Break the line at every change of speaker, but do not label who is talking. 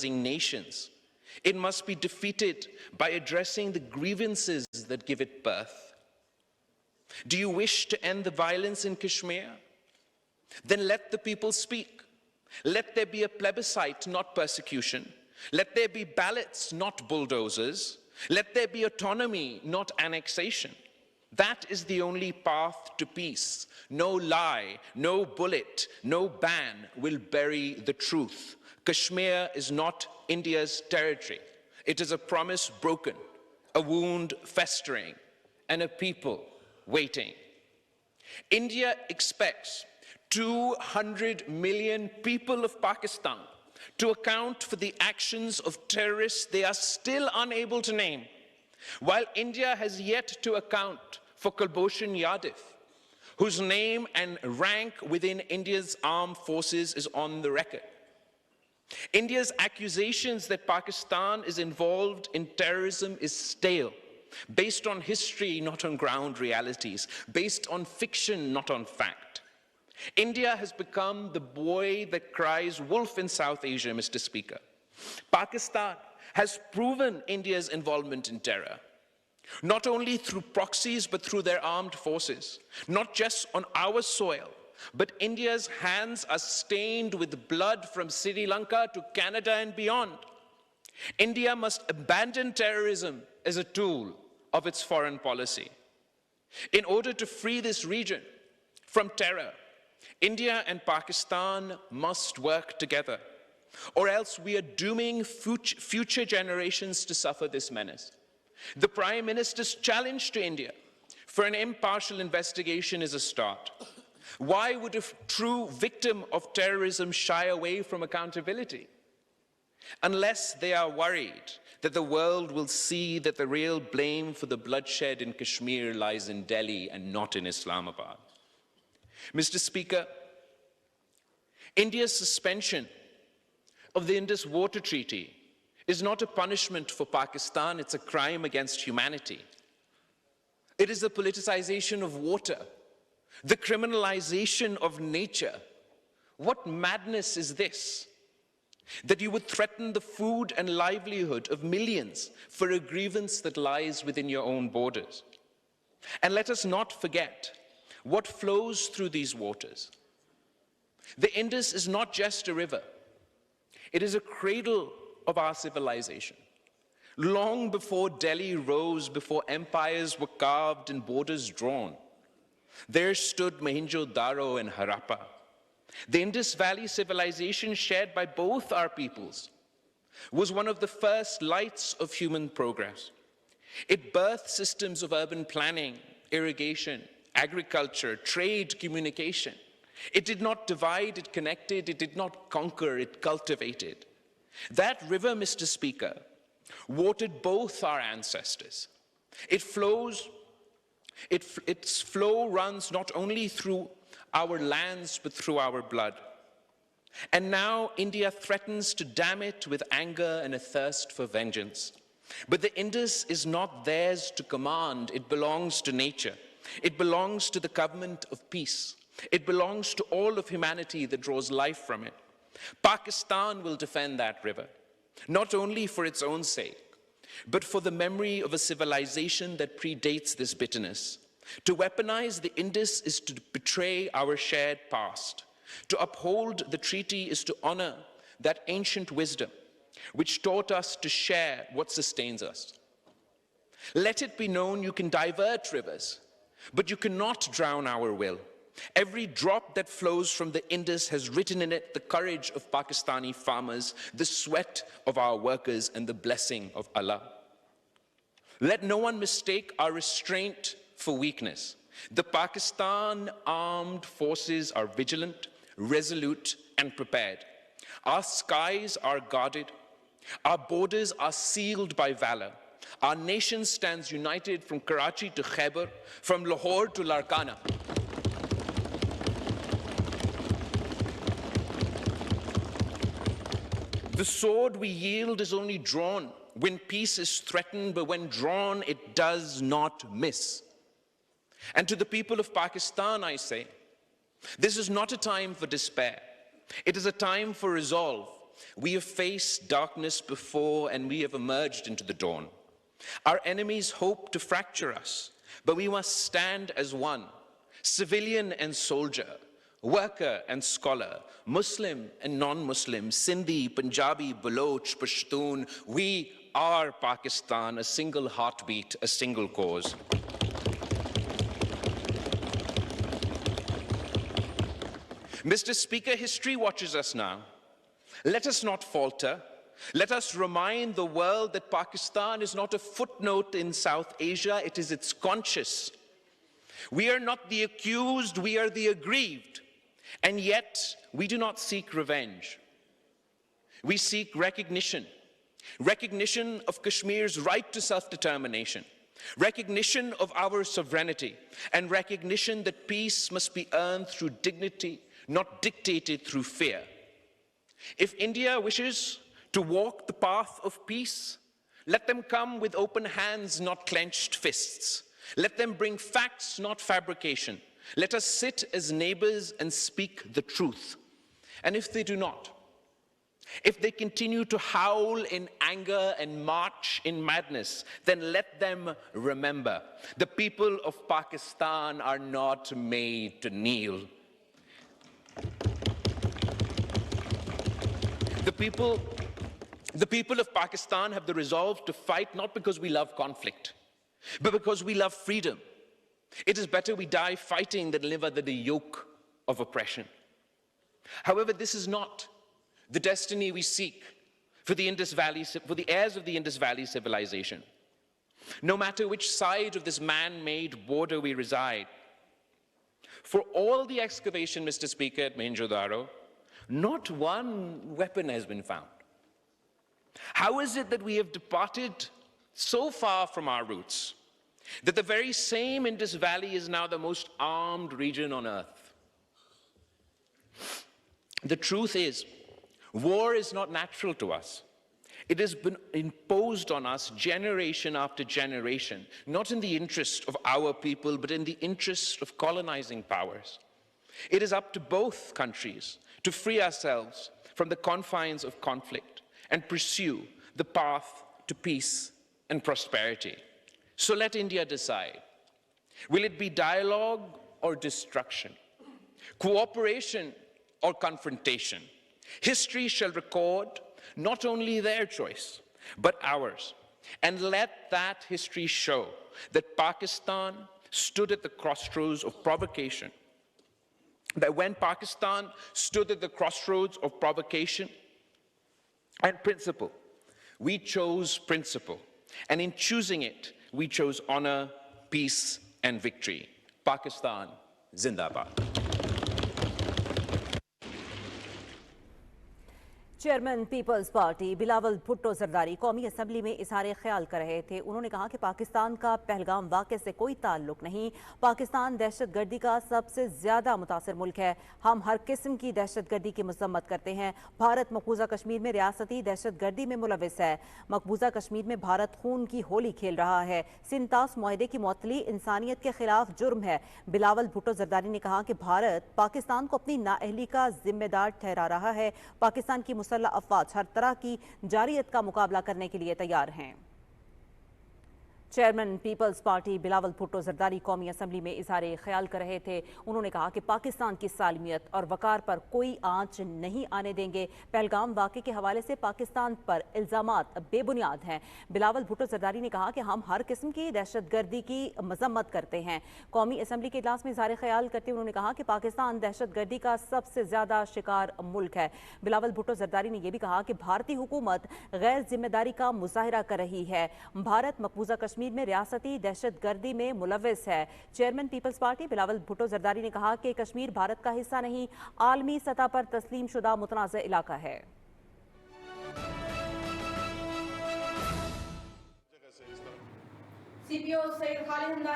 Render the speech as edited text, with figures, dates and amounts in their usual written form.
nations. It must be defeated by addressing the grievances that give it birth. Do you wish to end the violence in Kashmir? Then let the people speak. Let there be a plebiscite, not persecution. Let there be ballots, not bulldozers. Let there be autonomy, not annexation. That is the only path to peace. No lie, no bullet, no ban will bury the truth. Kashmir is not India's territory. It is a promise broken, a wound festering, and a people waiting. India expects 200 million people of Pakistan to account for the actions of terrorists they are still unable to name, while India has yet to account for Kulbhushan Yadav, whose name and rank within India's armed forces is on the record. India's accusations that Pakistan is involved in terrorism is stale, based on history, not on ground realities, based on fiction, not on fact. India has become the boy that cries wolf in South Asia, Mr. Speaker. Pakistan has proven India's involvement in terror, not only through proxies, but through their armed forces, not just on our soil, but India's hands are stained with blood from Sri Lanka to Canada and beyond. India must abandon terrorism as a tool of its foreign policy. In order to free this region from terror, India and Pakistan must work together, or else we are dooming future generations to suffer this menace. The Prime Minister's challenge to India for an impartial investigation is a start. Why would a true victim of terrorism shy away from accountability? Unless they are worried that the world will see that the real blame for the bloodshed in Kashmir lies in Delhi and not in Islamabad. Mr. Speaker, India's suspension of the Indus Water Treaty is not a punishment for Pakistan, it's a crime against humanity. It is the politicization of water, the criminalization of nature. What madness is this? That you would threaten the food and livelihood of millions for a grievance that lies within your own borders. And let us not forget what flows through these waters. The Indus is not just a river. It is a cradle of our civilization. Long before Delhi rose, before empires were carved and borders drawn, there stood Mohenjo-daro and Harappa. The Indus Valley civilization shared by both our peoples was one of the first lights of human progress. It birthed systems of urban planning, irrigation, agriculture, trade, communication. It did not divide, it connected, it did not conquer, it cultivated. That river, Mr. Speaker, watered both our ancestors. Its flow runs not only through our lands, but through our blood. And now India threatens to dam it with anger and a thirst for vengeance. But the Indus is not theirs to command, it belongs to nature. It belongs to the covenant of peace. It belongs to all of humanity that draws life from it. Pakistan will defend that river, not only for its own sake, but for the memory of a civilization that predates this bitterness. To weaponize the Indus is to betray our shared past. To uphold the treaty is to honor that ancient wisdom which taught us to share what sustains us. Let it be known you can divert rivers, but you cannot drown our will. Every drop that flows from the Indus has written in it the courage of Pakistani farmers, the sweat of our workers, and the blessing of Allah. Let no one mistake our restraint for weakness. The Pakistan armed forces are vigilant, resolute, and prepared. Our skies are guarded. Our borders are sealed by valor. Our nation stands united from Karachi to Khyber, from Lahore to Larkana. The sword we yield is only drawn when peace is threatened, but when drawn, it does not miss. And to the people of Pakistan, I say, this is not a time for despair. It is a time for resolve, We have faced darkness before and we have emerged into the dawn. Our enemies hope to fracture us, but we must stand as one, civilian and soldier, worker and scholar, Muslim and non-Muslim, Sindhi, Punjabi, Baloch, Pashtun. We are Pakistan, a single heartbeat, a single cause. Mr. Speaker, history watches us now. Let us not falter. Let us remind the world that Pakistan is not a footnote in South Asia, it is its conscience. We are not the accused, we are the aggrieved. And yet, we do not seek revenge. We seek recognition. Recognition of Kashmir's right to self-determination. Recognition of our sovereignty. And recognition that peace must be earned through dignity, not dictated through fear. If India wishes to walk the path of peace, let them come with open hands, not clenched fists. Let them bring facts, not fabrication. Let us sit as neighbors and speak the truth. And if they do not, if they continue to howl in anger and march in madness, then let them remember the people of Pakistan are not made to kneel. The people of Pakistan have the resolve to fight not because we love conflict, but because we love freedom. It is better we die fighting than live under the yoke of oppression. However, this is not the destiny we seek for the heirs of the Indus Valley civilization. No matter which side of this man-made border we reside, for all the excavation, Mr. Speaker, at Mohenjo-daro, not one weapon has been found. How is it that we have departed so far from our roots, that the very same Indus Valley is now the most armed region on earth? The truth is, war is not natural to us. It has been imposed on us generation after generation, not in the interest of our people, but in the interest of colonizing powers. It is up to both countries to free ourselves from the confines of conflict and pursue the path to peace and prosperity. So let India decide. Will it be dialogue or destruction? Cooperation or confrontation? History shall record not only their choice, but ours. And let that history show that Pakistan stood at the crossroads of provocation. That when Pakistan stood at the crossroads of provocation and principle, we chose principle. And in choosing it, we chose honor, peace, and victory. Pakistan, Zindabad.
Chairman Peoples Party Bilawal Bhutto Zardari कौमी assembly में इजहार ख्याल कर रहे थे। उन्होंने कहा कि पाकिस्तान का पहलगाम वाक़े से कोई ताल्लुक नहीं। पाकिस्तान दहशतगर्दी का सबसे ज़्यादा मुतासर मुल्क है। हम हर किस्म की दहशतगर्दी की मजम्मत करते हैं। भारत मकबूजा कश्मीर में रियासती दहशतगर्दी में मुलविस है। मकबूजा कश्मीर में भारत खून की होली खेल रहा है। सिंतास मुआहदे की मुअत्तली इंसानियत के खिलाफ जुर्म है। बिलावल भुट्टो जरदारी ने कहा कि भारत पाकिस्तान को अपनी नाअहली का जिम्मेदार ठहरा रहा है। पाकिस्तान की मुसल्लह अफवाज हर तरह की जारियत का मुकाबला करने के लिए तैयार हैं। Chairman Peoples Party Bilawal Bhutto Zardari कौमी असम्बली में इजहार ख्याल कर रहे थे। उन्होंने कहा कि पाकिस्तान की सालमियत और वकार पर कोई आंच नहीं आने देंगे। पहलगाम वाक़े के हवाले से पाकिस्तान पर इल्ज़ामात बेबुनियाद हैं। बिलावल भुट्टो जरदारी ने कहा कि हम हर किस्म की दहशतगर्दी की मजम्मत करते हैं। कौमी असम्बली के इजलास में इजहार ख्याल करते हुए उन्होंने कहा कि पाकिस्तान दहशतगर्दी का सबसे ज़्यादा शिकार मुल्क है। बिलावल भुट्टो जरदारी ने यह भी कहा कि भारतीय हुकूमत गैर जिम्मेदारी का मुजाहिरा कर रही है। भारत मकबूजा कश्मीर में रियासती दहशतगर्दी में मुलविस है। Chairman Peoples Party Bilawal Bhutto Zardari ने कहा कि कश्मीर भारत का हिस्सा नहीं, आलमी सतह पर तस्लीम शुदा मुतनाज़ इलाका है।
CPO